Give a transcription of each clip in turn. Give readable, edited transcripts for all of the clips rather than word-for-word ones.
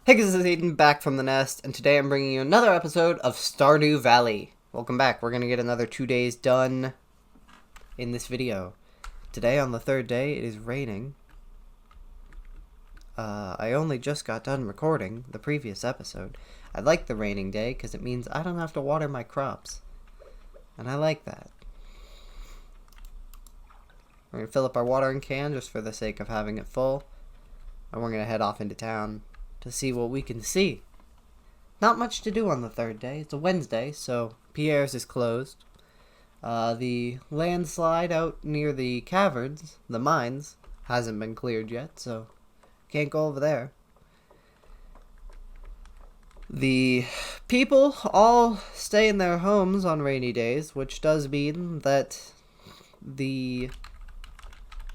Hey guys, this is Aiden back from the nest, and today I'm bringing you another episode of Stardew Valley. Welcome back. We're going to get another 2 days done in this video. Today, on the third day, it is raining. I only just got done recording the previous episode. I like the raining day because it means I don't have to water my crops. And I like that. We're going to fill up our watering can just for the sake of having it full. And we're going to head off into town to see what we can see. Not much to do on the third day. It's a Wednesday, so Pierre's is closed. The landslide out near the caverns, the mines, hasn't been cleared yet, so can't go over there. The people all stay in their homes on rainy days, which does mean that the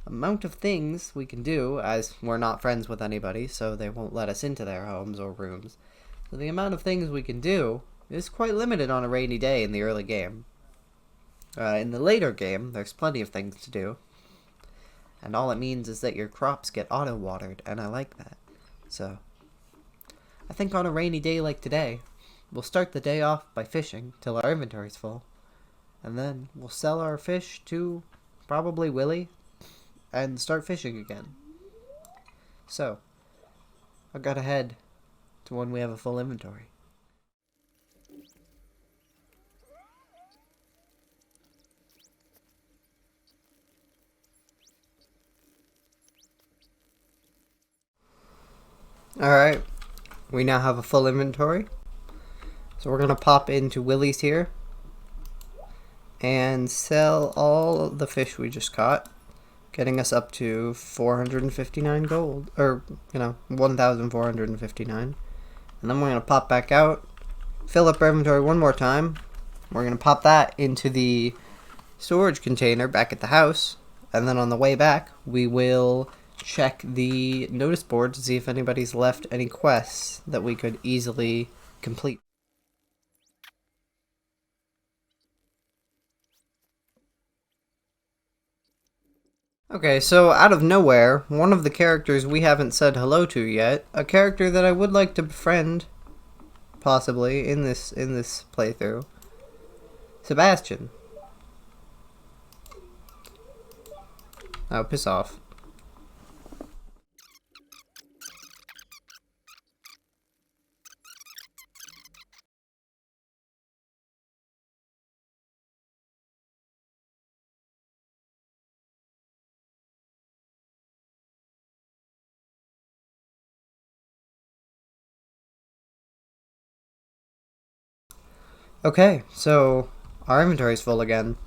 amount of things we can do, as we're not friends with anybody, so they won't let us into their homes or rooms. So the amount of things we can do is quite limited on a rainy day in the early game. In the later game, there's plenty of things to do. And all it means is that your crops get auto-watered, and I like that. So, I think on a rainy day like today, we'll start the day off by fishing till our inventory's full. And then we'll sell our fish to probably Willie and start fishing again. So, I've got to head to when we have a full inventory. Alright, we now have a full inventory. So we're going to pop into Willie's here and sell all the fish we just caught, getting us up to 459 gold, or, 1,459. And then we're going to pop back out, fill up our inventory one more time. We're going to pop that into the storage container back at the house. And then on the way back, we will check the notice board to see if anybody's left any quests that we could easily complete. Okay, so out of nowhere, one of the characters we haven't said hello to yet, a character that I would like to befriend, possibly, in this playthrough, Sebastian. Oh, piss off. Okay, so our inventory's full again.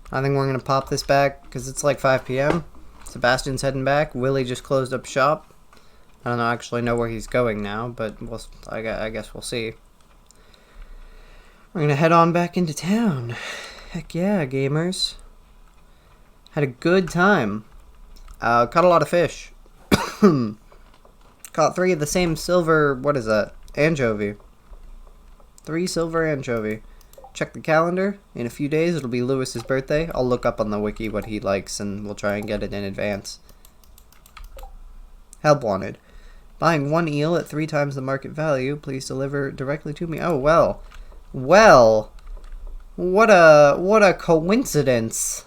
I think we're going to pop this back because it's like 5 p.m. Sebastian's heading back. Willie just closed up shop. I don't actually know where he's going now, but I guess we'll see. We're going to head on back into town. Heck yeah, gamers. Had a good time. Caught a lot of fish. Caught 3 of the same silver, what is that? Anchovy. 3 silver anchovy. Check the calendar. In a few days, it'll be Lewis's birthday. I'll look up on the wiki what he likes, and we'll try and get it in advance. Help wanted. Buying 1 eel at 3 times the market value. Please deliver directly to me. Oh, well. Well. What a coincidence.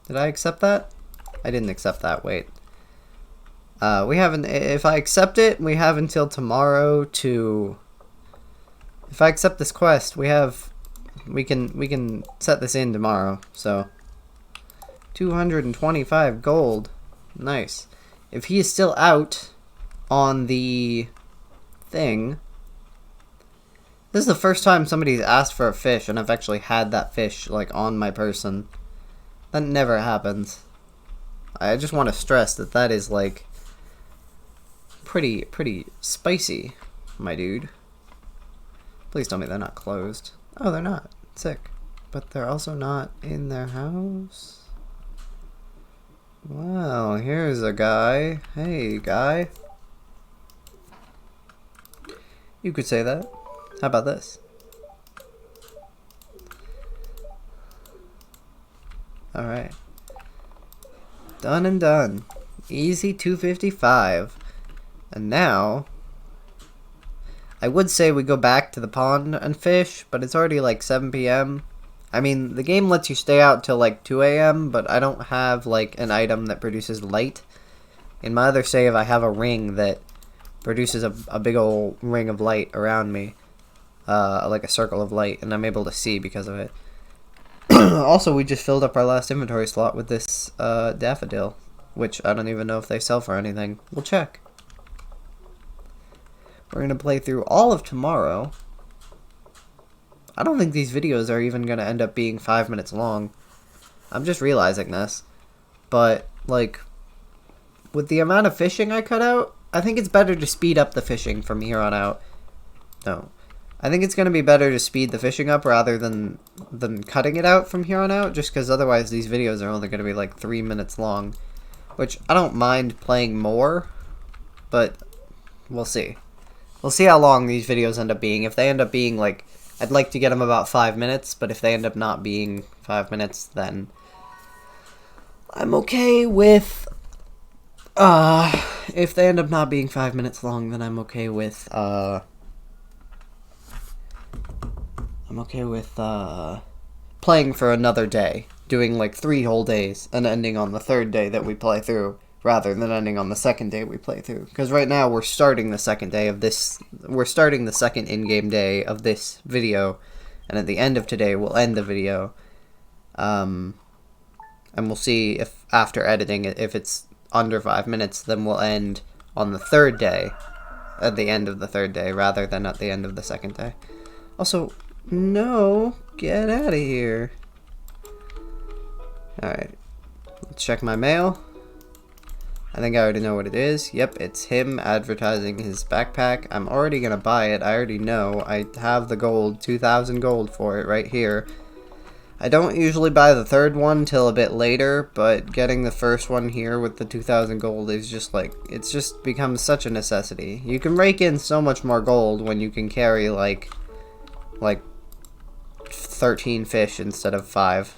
Did I accept that? I didn't accept that. Wait. We haven't, if I accept it, we have until tomorrow to, if I accept this quest, we can set this in tomorrow, so, 225 gold, nice. If he is still out on the thing, this is the first time somebody's asked for a fish, and I've actually had that fish, like, on my person. That never happens. I just want to stress that that is, like, pretty spicy, my dude. Please tell me they're not closed. Oh, they're not. Sick. But they're also not in their house. Well, here's a guy. Hey, guy. You could say that. How about this? Alright. Done and done. Easy 255. And now, I would say we go back to the pond and fish, but it's already like 7 p.m. I mean, the game lets you stay out till like 2 a.m., but I don't have like an item that produces light. In my other save, I have a ring that produces a big old ring of light around me. Like a circle of light, and I'm able to see because of it. Also, we just filled up our last inventory slot with this daffodil, which I don't even know if they sell for anything. We'll check. We're going to play through all of tomorrow. I don't think these videos are even going to end up being 5 minutes long. I'm just realizing this. But, like, with the amount of fishing I cut out, I think it's better to speed up the fishing from here on out. No. I think it's going to be better to speed the fishing up rather than cutting it out from here on out, just because otherwise these videos are only going to be like 3 minutes long, which I don't mind playing more, but we'll see. We'll see how long these videos end up being. If they end up being like, I'd like to get them about 5 minutes, but if they end up not being 5 minutes, then I'm okay with, if they end up not being 5 minutes long, then I'm okay with, playing for another day, doing like 3 whole days, and ending on the 3rd day that we play through, rather than ending on the 2nd day we play through. Because right now we're starting the 2nd day of this, we're starting the 2nd in-game day of this video, and at the end of today we'll end the video, and we'll see if after editing it, if it's under 5 minutes, then we'll end on the 3rd day, at the end of the 3rd day, rather than at the end of the 2nd day. Also, no, get out of here. Alright, let's check my mail. I think I already know what it is. Yep, it's him advertising his backpack. I'm already gonna buy it. I already know. I have the gold, 2,000 gold for it right here. I don't usually buy the 3rd one till a bit later, but getting the 1st one here with the 2,000 gold is just like, it's just become such a necessity. You can rake in so much more gold when you can carry like 13 fish instead of 5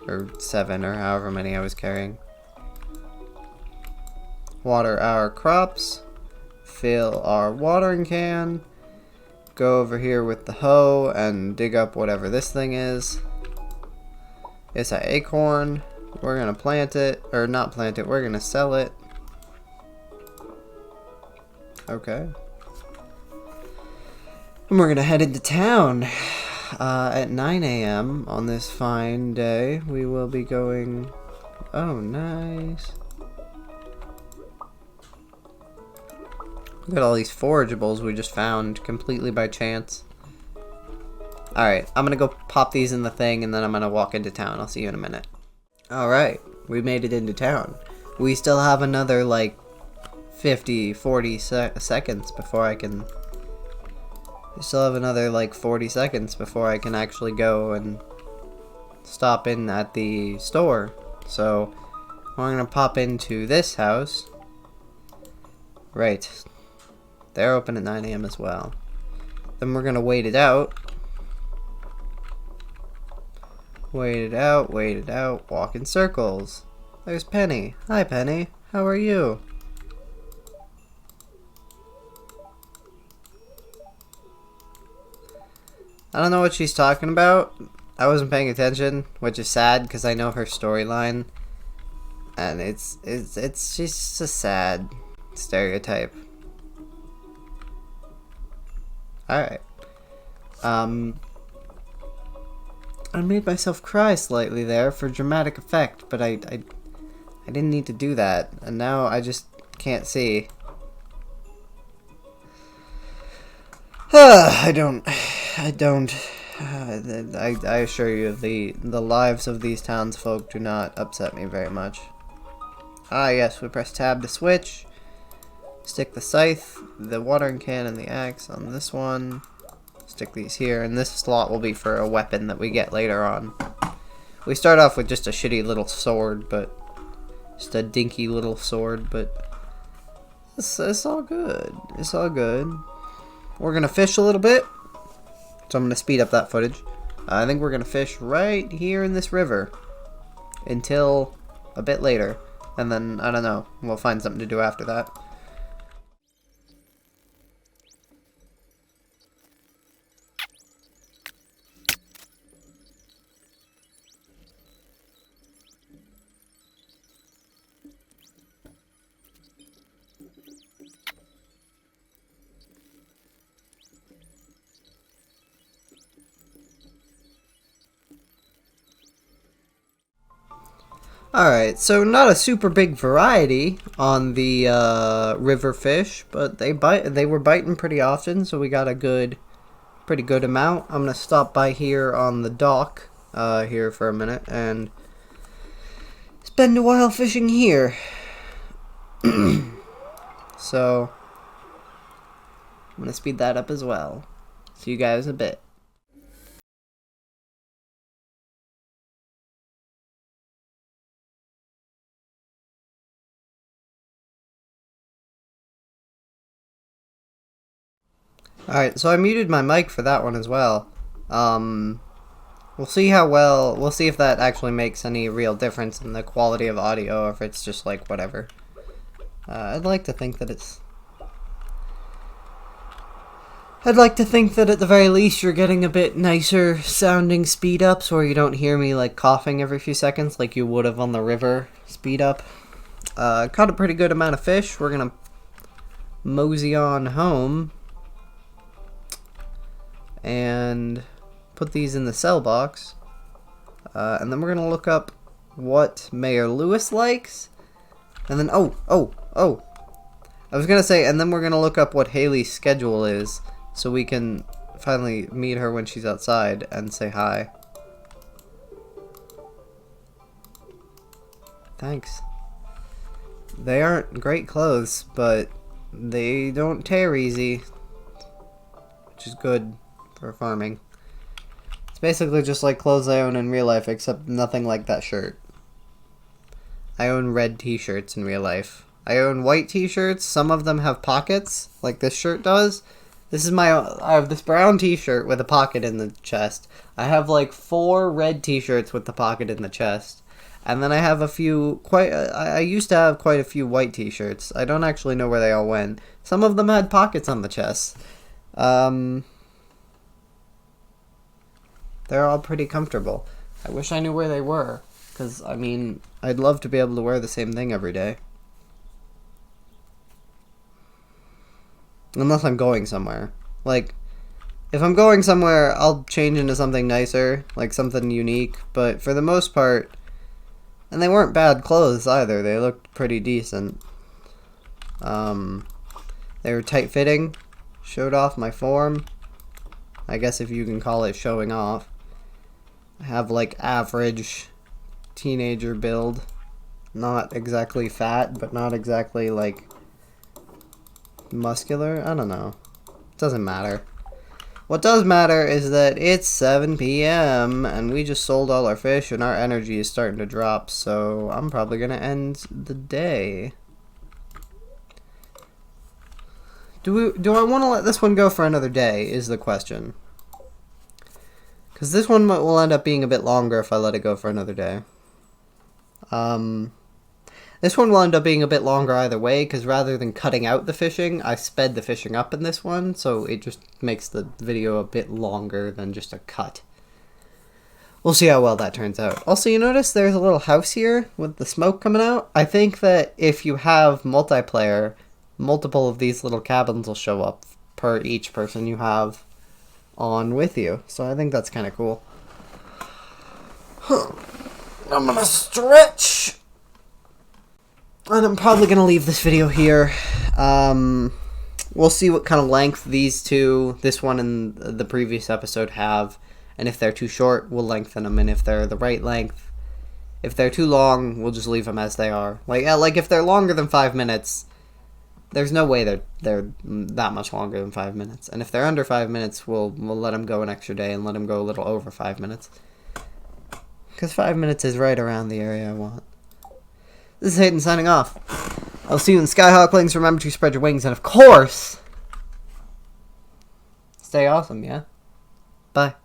or 7 or however many I was carrying. Water our crops, fill our watering can, go over here with the hoe and dig up whatever this thing is. It's an acorn. We're gonna plant it, or not plant it, we're gonna sell it. Okay. And we're gonna head into town. At 9 a.m. on this fine day, we will be going... Oh, nice. Look at all these forageables we just found completely by chance. Alright, I'm gonna go pop these in the thing and then I'm gonna walk into town. I'll see you in a minute. Alright, we made it into town. We still have another, like, 40 seconds before I can... We still have another, like, 40 seconds before I can actually go and stop in at the store. So, we're gonna pop into this house. Right. They're open at 9 a.m. as well. Then we're gonna wait it out. Wait it out, wait it out, walk in circles. There's Penny. Hi, Penny. How are you? I don't know what she's talking about. I wasn't paying attention, which is sad because I know her storyline. And she's just a sad stereotype. Alright. I made myself cry slightly there for dramatic effect, but I didn't need to do that, and now I just can't see. I assure you, the lives of these townsfolk do not upset me very much. Ah, yes, we press tab to switch. Stick the scythe, the watering can, and the axe on this one. Stick these here, and this slot will be for a weapon that we get later on. We start off with just a shitty little sword, but just a dinky little sword, but it's all good. It's all good. We're gonna fish a little bit, so I'm gonna speed up that footage. I think we're gonna fish right here in this river until a bit later. And then, I don't know, we'll find something to do after that. Alright, so not a super big variety on the river fish, but they were biting pretty often, so we got a pretty good amount. I'm gonna stop by here on the dock here for a minute and spend a while fishing here. So I'm gonna speed that up as well. See you guys in a bit. Alright, so I muted my mic for that one as well. We'll see we'll see if that actually makes any real difference in the quality of audio, or if it's just like whatever. I'd like to think that at the very least you're getting a bit nicer sounding speed ups, where you don't hear me like coughing every few seconds like you would have on the river speed up. Caught a pretty good amount of fish. We're gonna mosey on home and put these in the sell box, and then we're gonna look up what Mayor Lewis likes, and then I was gonna say, and then we're gonna look up what Haley's schedule is, so we can finally meet her when she's outside and say hi. Thanks. They aren't great clothes, but they don't tear easy, which is good for farming. It's basically just like clothes I own in real life, except nothing like that shirt. I own red t-shirts in real life. I own white t-shirts. Some of them have pockets, like this shirt does. I have this brown t-shirt with a pocket in the chest. I have like 4 red t-shirts with the pocket in the chest. And then I have I used to have quite a few white t-shirts. I don't actually know where they all went. Some of them had pockets on the chest. They're all pretty comfortable. I wish I knew where they were, because, I mean, I'd love to be able to wear the same thing every day. Unless I'm going somewhere. Like, if I'm going somewhere, I'll change into something nicer, like something unique, but for the most part, and they weren't bad clothes either, they looked pretty decent. They were tight-fitting, showed off my form, I guess if you can call it showing off. I have like average teenager build. Not exactly fat, but not exactly like muscular. I don't know. Doesn't matter. What does matter is that it's 7 p.m. and we just sold all our fish and our energy is starting to drop, so I'm probably gonna end the day. Do I want to let this one go for another day is the question. Because this one will end up being a bit longer if I let it go for another day. This one will end up being a bit longer either way, because rather than cutting out the fishing, I sped the fishing up in this one, so it just makes the video a bit longer than just a cut. We'll see how well that turns out. Also, you notice there's a little house here with the smoke coming out? I think that if you have multiplayer, multiple of these little cabins will show up per each person you have on with you. So I think that's kind of cool. I'm gonna stretch. And I'm probably gonna leave this video here. We'll see what kind of length these two, this one and the previous episode, have. And if they're too short, we'll lengthen them. And if they're the right length, if they're too long, we'll just leave them as they are. Like if they're longer than 5 minutes, there's no way they're that much longer than 5 minutes. And if they're under 5 minutes, we'll let them go an extra day and let them go a little over 5 minutes. Because 5 minutes is right around the area I want. This is Hayden signing off. I'll see you in Skyhawklings. Remember to spread your wings. And of course, stay awesome, yeah? Bye.